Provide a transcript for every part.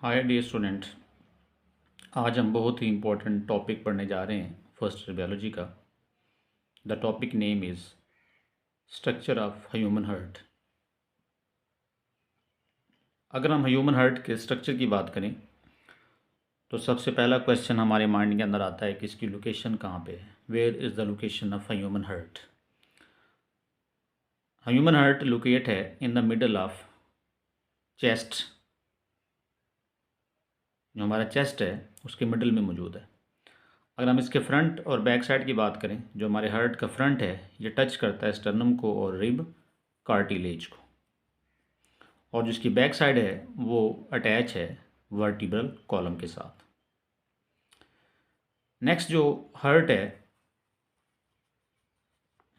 Hi dear student. आज हम बहुत ही इम्पोर्टेंट टॉपिक पढ़ने जा रहे हैं फर्स्ट ईयर बायोलॉजी का। The topic name is structure of human heart. अगर हम ह्यूमन हार्ट के स्ट्रक्चर की बात करें तो सबसे पहला क्वेश्चन हमारे माइंड के अंदर आता है कि इसकी लोकेशन कहाँ पे है। Where is the location of human heart? Human heart locate है in the middle of chest. जो हमारा चेस्ट है उसके मिडल में मौजूद है। अगर हम इसके फ्रंट और बैक साइड की बात करें, जो हमारे हार्ट का फ्रंट है ये टच करता है स्टर्नम को और रिब कार्टिलेज को, और जिसकी बैक साइड है वो अटैच है वर्टिब्रल कॉलम के साथ। नेक्स्ट जो हार्ट है,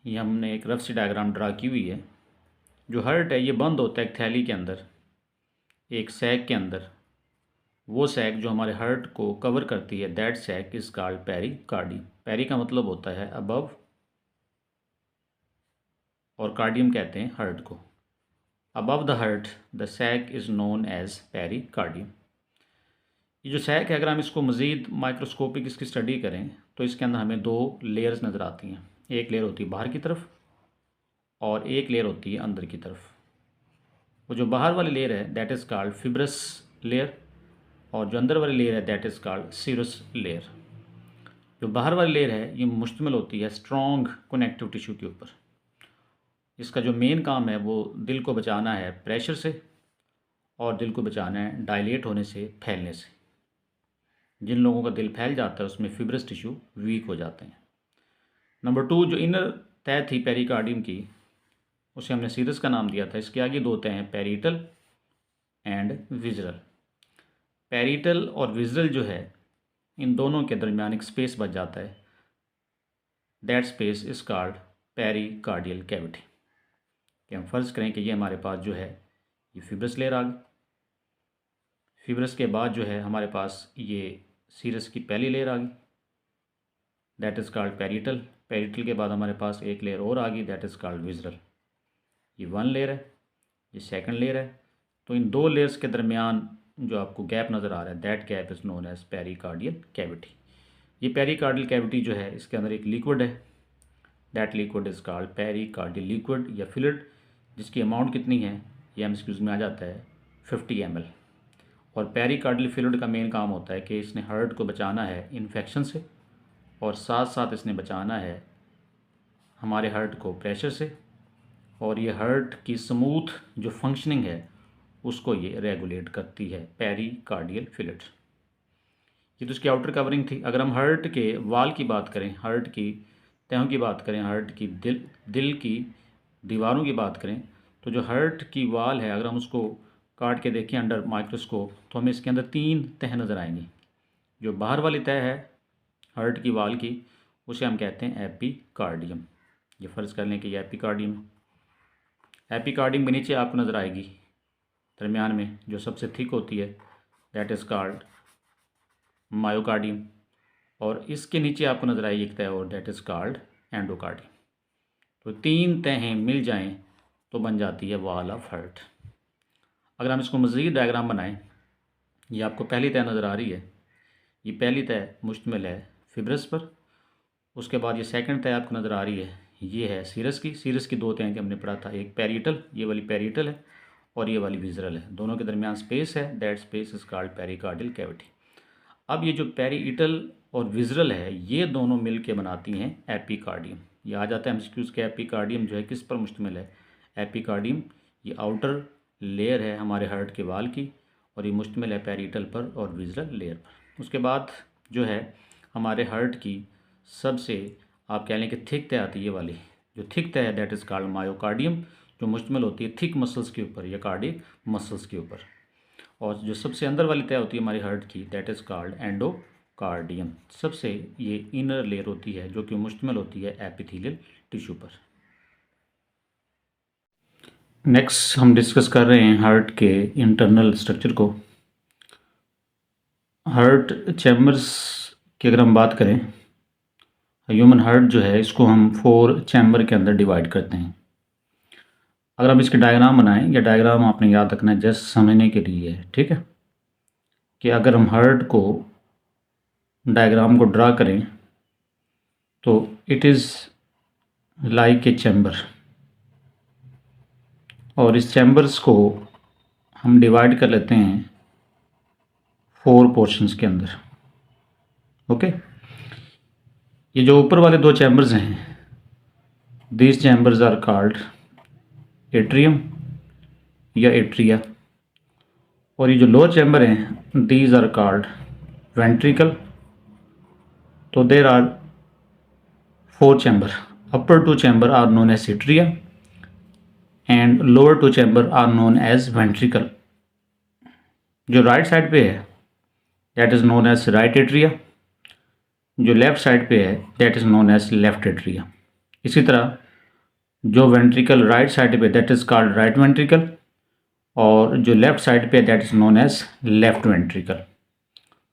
ये हमने एक रफ सी डायग्राम ड्रा की हुई है। जो हार्ट है ये बंद होता है एक थैली के अंदर, एक सैक के अंदर। वो सैक जो हमारे हार्ट को कवर करती है, that sac is called pericardium. Peri का मतलब होता है अबव, और कार्डियम कहते हैं हार्ट को। Above the heart the sac is known as pericardium. ये जो सैक है, अगर हम इसको मज़ीद माइक्रोस्कोपिक इसकी स्टडी करें तो इसके अंदर हमें दो लेयर्स नज़र आती हैं। एक लेयर होती है बाहर की तरफ और एक लेयर होती है अंदर की तरफ। वो जो बाहर वाली लेयर है that is called fibrous layer, और जो अंदर वाली लेयर है that is called serous layer. जो बाहर वाली लेयर है ये मुश्तमिल होती है स्ट्रॉन्ग कनेक्टिव टिश्यू के ऊपर। इसका जो मेन काम है वो दिल को बचाना है प्रेशर से, और दिल को बचाना है डायलेट होने से, फैलने से। जिन लोगों का दिल फैल जाता है उसमें फिब्रस टिश्यू वीक हो जाते हैं। नंबर 2, जो इनर तय थी पेरिकार्डियम की, उसे हमने सीरस का नाम दिया था। इसके आगे दो तय हैं, पेरिटल एंड विजरल। पेरिटल और विजरल जो है, इन दोनों के दरमियान एक स्पेस बच जाता है, that space is called pericardial cavity. कि हम फर्ज करें कि ये हमारे पास जो है ये फिब्रस लेयर आ गई। फिब्रस के बाद जो है हमारे पास ये सीरस की पहली लेयर आ गई, that is called parietal. Parietal के बाद हमारे पास एक लेयर और आ गई, दैट इज़ कॉल्ड विजरल। ये वन लेयर है, ये सेकंड लेयर है। तो इन दो लेयर्स के दरमियान जो आपको गैप नज़र आ रहा है, that gap is known as pericardial cavity. ये पेरिकार्डियल कैविटी जो है इसके अंदर एक लिक्विड है, that liquid is called pericardial liquid या फ्लूइड, जिसकी अमाउंट कितनी है ये एमसीक्यूज़ में आ जाता है 50 ml। और पेरिकार्डियल फ्लूइड का मेन काम होता है कि इसने हार्ट को बचाना है इन्फेक्शन से, और साथ साथ इसने बचाना है हमारे हार्ट को प्रेशर से, और ये हार्ट की स्मूथ जो फंक्शनिंग है उसको ये रेगुलेट करती है, पेरिकार्डियल फ्लूइड। ये तो इसकी आउटर कवरिंग थी। अगर हम हार्ट के वाल की बात करें, हार्ट की तहों की बात करें, हार्ट की दिल की दीवारों की बात करें, तो जो हार्ट की वाल है अगर हम उसको काट के देखें अंडर माइक्रोस्कोप तो हमें इसके अंदर 3 तह नज़र आएंगी। जो बाहर वाली तह है हार्ट की वाल की, उसे हम कहते हैं एपिकार्डियम। ये फ़र्ज़ कर लें कि ये एपिकार्डियम। एपिकार्डियम के नीचे आपको नज़र आएगी दरमियान में जो सबसे थिक होती है, दैट इज़ कॉल्ड मायोकार्डियम। और इसके नीचे आपको नज़र आएगी एक तह और, दैट इज़ कॉल्ड एंडोकार्डियम। तो 3 तहें मिल जाएं तो बन जाती है वॉल ऑफ हार्ट। अगर हम इसको मज़ीद डायग्राम बनाएं, ये आपको पहली तह नज़र आ रही है। ये पहली तह मुश्तमिल है फिब्रस पर। उसके बाद ये सेकंड तह आपको नज़र आ रही है, ये है सीरस की। सीरस की दो तहें हमने पढ़ा था, एक पेरिटल, ये वाली पेरिटल है, और ये वाली विजरल है। दोनों के दरमियान स्पेस है, that space is called pericardial cavity. अब ये जो पेरिटल और विजरल है ये दोनों मिल के बनाती हैं एपिकार्डियम। ये आ जाता है एमसीक्यूज़ के, एपिकार्डियम जो है किस पर मुश्तमिल है? एपिकार्डियम ये आउटर लेयर है हमारे हार्ट के वाल की, और ये मुश्तमिल है पेरिटल पर और विजरल लेयर पर। उसके बाद जो है हमारे हार्ट की सबसे आप कह लें कि थिक तह आती है, ये वाली जो थिक तह है दैट इज़ कॉल्ड मायोकार्डियम, जो मुश्तमिल होती है थिक मसल्स के ऊपर या कार्डियक मसल्स के ऊपर। और जो सबसे अंदर वाली तह होती है हमारी हार्ट की, दैट इज़ कॉल्ड एंडोकार्डियम। सबसे ये इनर लेयर होती है जो कि मुश्तमिल होती है एपिथेलियल टिश्यू पर। नेक्स्ट हम डिस्कस कर रहे हैं हार्ट के इंटरनल स्ट्रक्चर को। हार्ट चैम्बर्स की अगर हम बात करें, ह्यूमन हार्ट जो है इसको हम 4 चैम्बर के अंदर डिवाइड करते हैं। अगर हम इसके डायग्राम बनाएं, या डायग्राम आपने याद रखना है जस्ट समझने के लिए है, ठीक है। कि अगर हम हार्ट को डायग्राम को ड्रा करें तो it is like a chamber, और इस चैम्बर्स को हम डिवाइड कर लेते हैं 4 पोर्शंस के अंदर। ओके, ये जो ऊपर वाले 2 चैम्बर्स हैं, these chambers are called atrium या एट्रिया, और ये जो लोअर चैम्बर हैं दीज आर कॉल्ड वेंट्रिकल। तो there are 4 chamber, upper 2 chamber are known as atria and lower 2 chamber are known as ventricle. जो राइट साइड पे है that is known as right atria, जो left side पे है that is known as left atria. इसी तरह जो ventricle right side पे that is called right ventricle, और जो लेफ़्ट साइड पे that is known as left ventricle.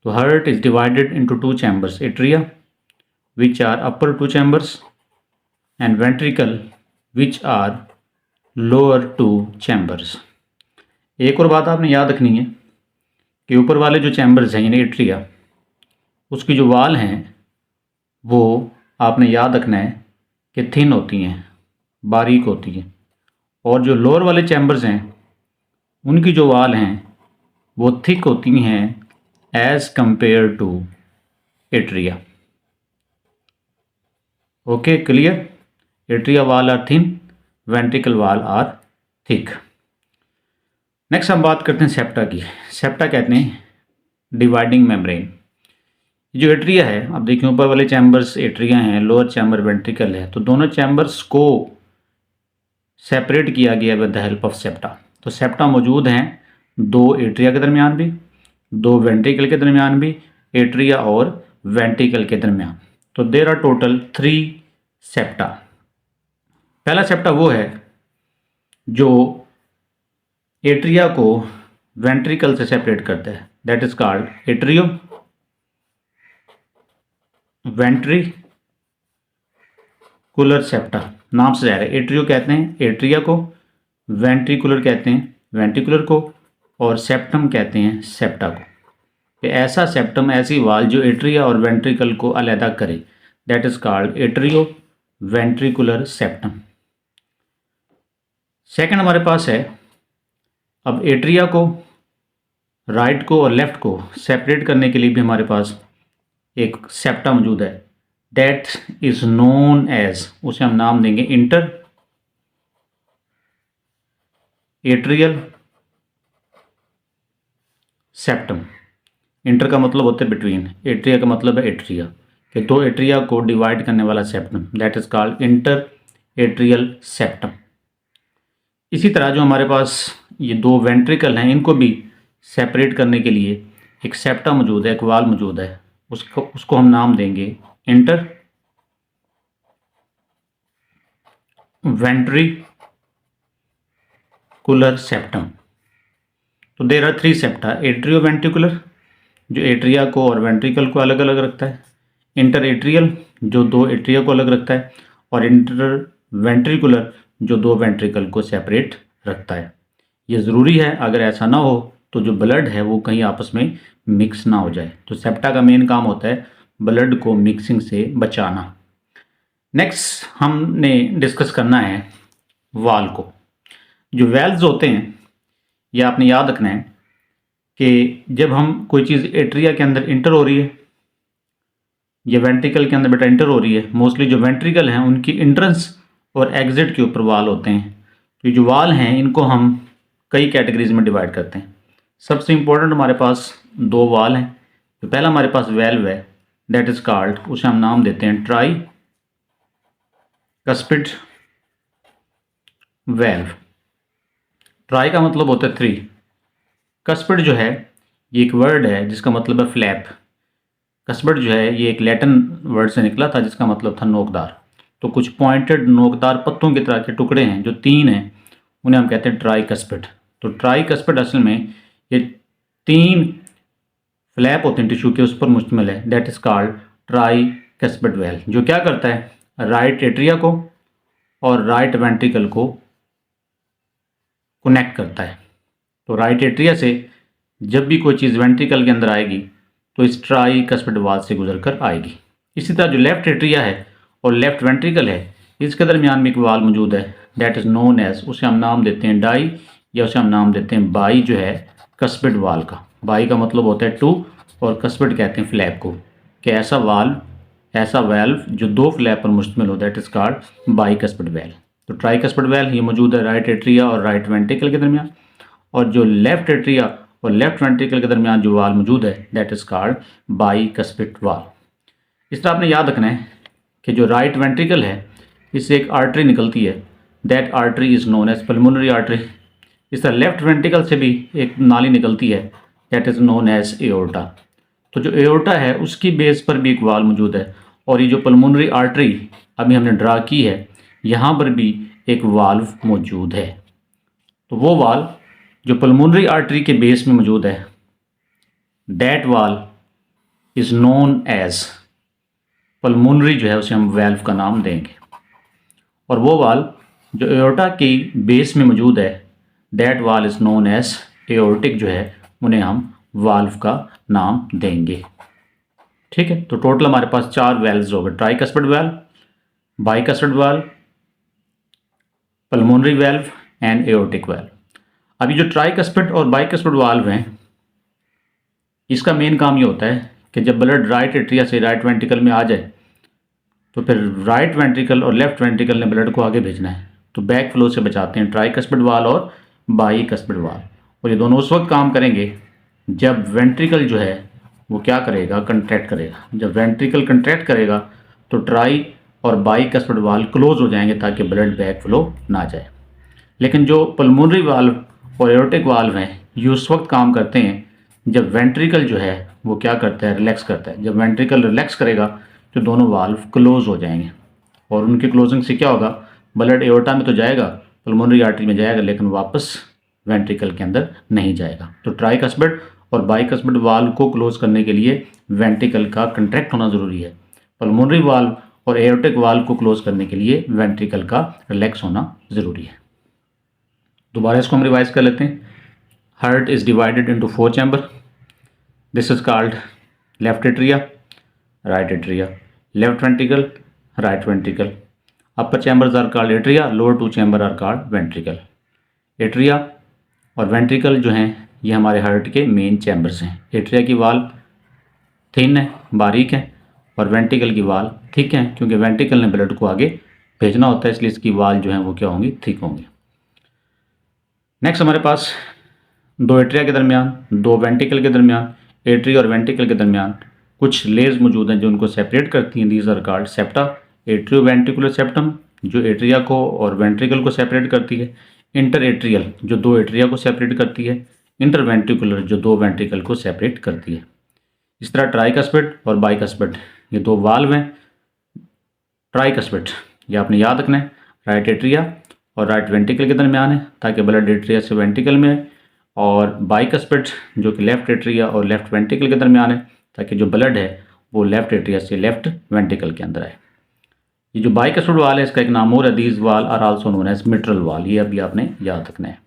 तो heart is divided into 2 chambers, atria which are upper 2 chambers and ventricle which are lower 2 chambers। एक और बात आपने याद रखनी है कि ऊपर वाले जो चैम्बर्स हैं यानी एट्रिया, उसकी जो वाल हैं वो आपने याद रखना है कि थिन होती हैं, बारीक होती हैं, और जो लोअर वाले चैम्बर्स हैं उनकी जो वाल हैं वो थिक होती हैं as compare to atria. Okay, clear? Atria wall are thin, ventricle wall are thick. Next हम बात करते हैं सेप्टा की। सेप्टा कहते हैं डिवाइडिंग मेम्ब्रेन। जो एट्रिया है, अब देखिए ऊपर वाले चैम्बर्स एट्रिया हैं, लोअर चैम्बर वेंट्रिकल है, तो दोनों चैम्बर्स को सेपरेट किया गया with the help of septa. तो सेप्टा मौजूद हैं 2 एट्रिया के दरमियान भी, 2 वेंट्रिकल के दरमियान भी, एट्रिया और वेंट्रिकल के दरमियान। तो देर आर टोटल 3 सेप्टा। पहला सेप्टा वो है जो एट्रिया को वेंट्रिकल से सेपरेट करता है, that is called atrio ventricular septa. नाम से जा रहा है, एट्रियो कहते हैं एट्रिया को, वेंट्रिकुलर कहते हैं वेंट्रिकुलर को, और सेप्टम कहते हैं सेप्टा को। कि ऐसा सेप्टम, ऐसी वाल जो एट्रिया और वेंट्रिकल को अलहदा करे, that is called atrio ventricular septum. Second हमारे पास है, अब एट्रिया को, राइट को और लेफ्ट को सेपरेट करने के लिए भी हमारे पास एक सेप्टा मौजूद है, दैट इज नोन एज, उसे हम नाम देंगे इंटर एट्रियल सेप्टम। इंटर का मतलब होता है बिटवीन, एट्रिया का मतलब है एट्रिया, कि 2 एट्रिया को डिवाइड करने वाला septum, that is called inter atrial septum. इसी तरह जो हमारे पास ये 2 वेंट्रिकल हैं, इनको भी सेपरेट करने के लिए एक सेप्टा मौजूद है, एक वाल मौजूद है, उसको हम नाम देंगे इंटर वेंट्रिकुलर सेप्टम। तो there are 3 septa, atrio ventricular जो एट्रिया को और वेंट्रिकल को अलग अलग रखता है, इंटर एट्रियल जो 2 एट्रिया को अलग रखता है, और इंटर वेंट्रिकुलर जो 2 वेंट्रिकल को सेपरेट रखता है। ये ज़रूरी है, अगर ऐसा ना हो तो जो ब्लड है वो कहीं आपस में मिक्स ना हो जाए। तो सेप्टा का मेन काम होता है ब्लड को मिक्सिंग से बचाना। नेक्स्ट हमने डिस्कस करना है वाल को। जो वेल्व्स होते हैं ये आपने याद रखना है कि जब हम कोई चीज़ एट्रिया के अंदर इंटर हो रही है या वेंट्रिकल के अंदर बेटा इंटर हो रही है, मोस्टली जो वेंट्रिकल हैं उनकी इंट्रेंस और एग्जिट के ऊपर वाल होते हैं। तो जो वाल हैं इनको हम कई कैटेगरीज में डिवाइड करते हैं। सबसे इम्पोर्टेंट हमारे पास 2 वाल हैं। तो पहला हमारे पास वेल्व है, दैट इज कॉल्ड, उसे हम नाम देते हैं ट्राई कस्पिड वेल्व। ट्राई का मतलब होता है 3, कस्पिड जो है ये एक वर्ड है जिसका मतलब है फ्लैप। कस्पिड जो है ये एक लैटिन वर्ड से निकला था जिसका मतलब था नोकदार। तो कुछ पॉइंटेड नोकदार पत्तों की तरह के टुकड़े हैं जो 3 हैं, उन्हें हम कहते हैं ट्राई कस्पिड। तो ट्राई कस्पिड असल में ये 3 फ्लैप होते हैं टिश्यू के, उस पर मुश्तमिल है, that is called try cuspid valve, जो क्या करता है राइट एट्रिया को और राइट वेंट्रिकल को कनेक्ट करता है। तो राइट एट्रिया से जब भी कोई चीज़ वेंट्रिकल के अंदर आएगी तो इस ट्राई कस्पिड वाल से गुजर कर आएगी। इसी तरह जो लेफ्ट एट्रिया है और लेफ्ट वेंट्रिकल है, इसके दरमियान में एक वाल मौजूद है, दैट इज़ नोन एज, उसे हम नाम देते हैं डाई या उसे हम नाम देते हैं बाई जो है कस्पिड वाल का। बाई का मतलब होता है टू और कस्पिड कहते हैं फ्लैप को, कि ऐसा वाल्व, ऐसा वेल्व जो दो फ्लैप पर मुश्तमिल हो, that is called by cuspid well. तो ट्राई कस्पिड वेल ये मौजूद है राइट एट्रिया और राइट वेंट्रिकल के दरमियान, और जो लेफ्ट एट्रिया और लेफ्ट वेंट्रिकल के दरमियान जो वाल मौजूद है that is called by cuspid वाल। इस तरह आपने याद रखना है कि जो राइट वेंट्रिकल है इससे एक आर्टरी निकलती है, that artery is known as pulmonary artery. इस तरह लेफ्ट वेंट्रिकल से भी एक नाली निकलती है, that is known as aorta. तो जो एओर्टा है उसकी बेस पर भी एक वाल मौजूद है, और ये जो पल्मोनरी आर्टरी अभी हमने ड्रा की है यहाँ पर भी एक वाल्व मौजूद है। तो वो वाल जो पल्मोनरी आर्टरी के बेस में मौजूद है, दैट वाल इज़ नोन एज पल्मोनरी, जो है उसे हम वेल्व का नाम देंगे। और वो वाल जो एओर्टा की बेस में मौजूद है, दैट वाल इज़ नोन एज एओर्टिक, जो है उन्हें हम वाल्व का नाम देंगे। ठीक है, तो टोटल हमारे पास 4 वेल्व्स हो गए, tricuspid valve, bicuspid valve, pulmonary valve and aortic valve. अभी जो ट्राइकस्पिड और बाइकस्पिड वाल्व हैं, इसका मेन काम ये होता है कि जब ब्लड राइट एट्रिया से राइट वेंट्रिकल में आ जाए तो फिर राइट वेंट्रिकल और लेफ्ट वेंट्रिकल ने ब्लड को आगे भेजना है, तो बैक फ्लो से बचाते हैं ट्राइकस्पिड वाल और बाइकस्पिड वाल। और ये दोनों उस वक्त काम करेंगे जब वेंट्रिकल जो है वो क्या करेगा, कंट्रैक्ट करेगा। जब वेंट्रिकल कंट्रैक्ट करेगा तो ट्राई और बाइकस्पिड वाल क्लोज हो जाएंगे ताकि ब्लड बैक फ्लो ना जाए। लेकिन जो पल्मोनरी वाल्व और एओर्टिक वाल्व हैं ये उस वक्त काम करते हैं जब वेंट्रिकल जो है वो क्या करता है, रिलैक्स करता है। जब वेंट्रिकल रिलैक्स करेगा तो दोनों वाल्व क्लोज हो जाएंगे, और उनकी क्लोजिंग से क्या होगा, ब्लड एओर्टा में तो जाएगा, पल्मोनरी आर्टरी में जाएगा, लेकिन वापस वेंट्रिकल के अंदर नहीं जाएगा। तो ट्राइकस्पिड और बाइकस्पिड वाल्व को क्लोज करने के लिए वेंट्रिकल का कंट्रैक्ट होना ज़रूरी है। पल्मोनरी वाल्व और एओर्टिक वाल्व को क्लोज करने के लिए वेंट्रिकल का रिलैक्स होना ज़रूरी है। दोबारा इसको हम रिवाइज कर लेते हैं। Heart is divided into 4 chamber. This is called left atria, right atria, left ventricle, right ventricle. Upper chambers are called atria, lower 2 chamber are called ventricle. Atria और वेंट्रिकल जो हैं ये हमारे हार्ट के मेन चैम्बर्स हैं। Atria की वाल thin है, बारीक है, और वेंट्रिकल की वाल थिक है, क्योंकि वेंट्रिकल ने ब्लड को आगे भेजना होता है, इसलिए इसकी वाल जो है वो क्या होंगी, थिक होंगी। नेक्स्ट हमारे पास 2 एट्रिया के दरमियान, 2 वेंट्रिकल के दरमियान, एट्रिया और वेंट्रिकल के दरमियान कुछ लेयर्स मौजूद हैं जो उनको सेपरेट करती हैं। These are called septa. Atrio ventricular septum जो एट्रिया को और वेंट्रिकल को सेपरेट करती है, इंटर एट्रियल जो 2 एट्रिया को सेपरेट करती है, इंटर वेंट्रिकुलर जो 2 वेंट्रिकल को सेपरेट करती है। इस तरह ट्राइकस्पिड और बाइकस्पिड ये 2 वाल्व हैं। ट्राइकस्पिड ये आपने याद रखना है, राइट एट्रिया और राइट वेंट्रिकल के दरमियान है ताकि ब्लड एट्रिया से वेंट्रिकल में है, और बाइकस्पिड जो कि लेफ्ट एट्रिया और लेफ्ट वेंट्रिकल के दरमियान है ताकि जो ब्लड है वो लेफ्ट एट्रिया से लेफ्ट वेंट्रिकल के अंदर आए। ये जो बाइकस्पिड वाल है इसका एक नाम और है, these valve are also known as mitral valve, ये अभी आपने याद रखना है।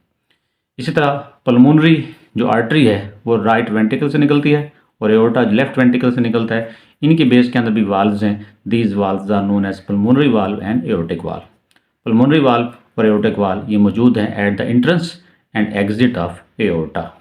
इसी तरह पल्मोनरी जो आर्टरी है वो राइट वेंट्रिकल से निकलती है और एओर्टा लेफ्ट वेंट्रिकल से निकलता है। इनके बेस के अंदर भी वाल्व्स हैं, these valves are known as pulmonary valve and aortic valve. Pulmonary valve और एओर्टिक वाल्व ये मौजूद हैं at the entrance and exit of aorta.